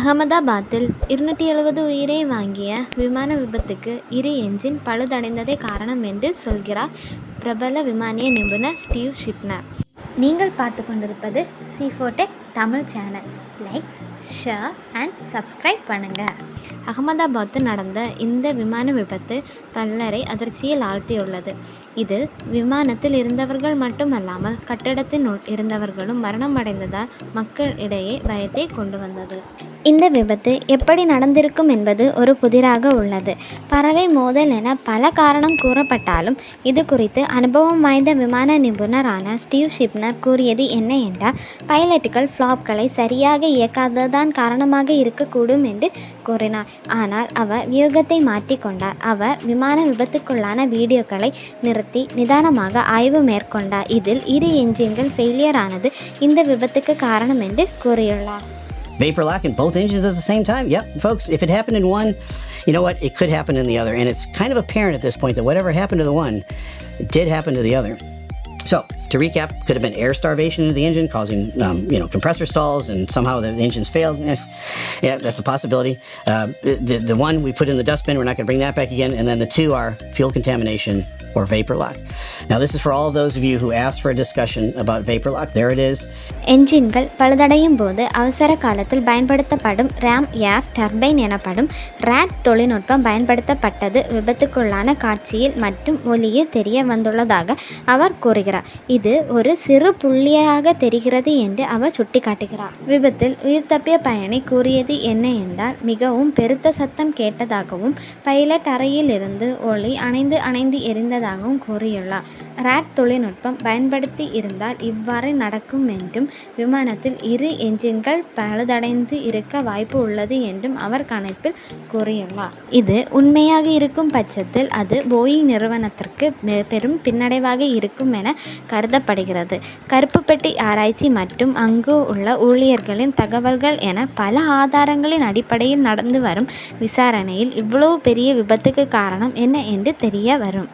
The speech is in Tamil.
அகமதாபாத்தில் 270 உயிரை வாங்கிய விமான விபத்துக்கு இரு என்ஜின் பழுதடைந்ததே காரணம் என்று சொல்கிறார் பிரபல விமானிய நிபுணர் ஸ்டீவ் ஷிப்னர். நீங்கள் பார்த்து கொண்டிருப்பது C4 Tech Tamil channel. Likes, share and subscribe பண்ணுங்கள். அகமதாபாத்தில் நடந்த இந்த விமான விபத்து பலரை அதிர்ச்சியில் ஆழ்த்தியுள்ளது. இது விமானத்தில் இருந்தவர்கள் மட்டுமல்லாமல் கட்டடத்தில் இருந்தவர்களும் மரணமடைந்ததால் மக்கள் இடையே பயத்தை கொண்டு வந்தது. இந்த விபத்து எப்படி நடந்திருக்கும் என்பது ஒரு புதிராக உள்ளது. பறவை மோதல் என பல காரணம் கூறப்பட்டாலும் இது குறித்து அனுபவம் வாய்ந்த விமான நிபுணரான ஸ்டீவ் ஷிப்னர் கூறியது என்ன என்றால், பைலட்டுகள் ஃப்ளாப்களை சரியாக இயக்காததான் காரணமாக இருக்கக்கூடும் என்று கூறினார். ஆனால் அவர் வியூகத்தை மாற்றிக்கொண்டார். அவர் விமான விபத்துக்குள்ளான வீடியோக்களை நிறுத்தி நிதானமாக ஆய்வு மேற்கொண்டார். இதில் இரு என்ஜின்கள் ஃபெயிலியர் ஆனது இந்த விபத்துக்கு காரணம் என்று கூறியுள்ளார். Vapor lock in both engines at the same time? Yep, folks, if it happened in one, you know what? It could happen in the other. And it's kind of apparent at this point that whatever happened to the one, it did happen to the other. So, to recap, could have been air starvation into the engine, causing compressor stalls, and somehow the engines failed. Yeah, that's a possibility. The one we put in the dustbin, we're not going to bring that back again. And then the two are fuel contamination or vapor lock. Now, this is for all of those of you who asked for a discussion about vapor lock. There it is. என்ஜின்கள் பழுதடையும் போது அவசர காலத்தில் பயன்படுத்தப்படும் RAM ஏர் டர்பைன் எனப்படும் ராட் தொழில்நுட்பம் பயன்படுத்தப்பட்டது விபத்துக்குள்ளான காட்சியில் மற்றும் ஒலியில் தெரிய வந்துள்ளதாக அவர் கூறுகிறார். இது ஒரு சிறு புள்ளியாக தெரிகிறது என்று அவர் சுட்டிக்காட்டுகிறார். விபத்தில் உயிர் தப்பிய பயணி கூறியது என்ன என்றால், மிகவும் பெருத்த சத்தம் கேட்டதாகவும் பைலட் அறையில் இருந்து ஒளி அணைந்து எரிந்ததாகவும் கூறியுள்ளார். ராட் தொழில்நுட்பம் பயன்படுத்தி இருந்தால் இவ்வாறு நடக்கும் என்றும் விமானத்தில் இரு என்ஜின்கள் பழுதடைந்து இருக்க வாய்ப்பு உள்ளது என்றும் அவர் கணிப்பில் கூறியுள்ளார். இது உண்மையாக இருக்கும் பட்சத்தில் அது போயிங் நிறுவனத்திற்கு பெரும் பின்னடைவாக இருக்கும் என கருதப்படுகிறது. கருப்பு பெட்டி ஆராய்ச்சி மற்றும் அங்கு உள்ள ஊழியர்களின் தகவல்கள் என பல ஆதாரங்களின் அடிப்படையில் நடந்து வரும் விசாரணையில் இவ்வளவு பெரிய விபத்துக்கு காரணம் என்ன என்று தெரிய வரும்.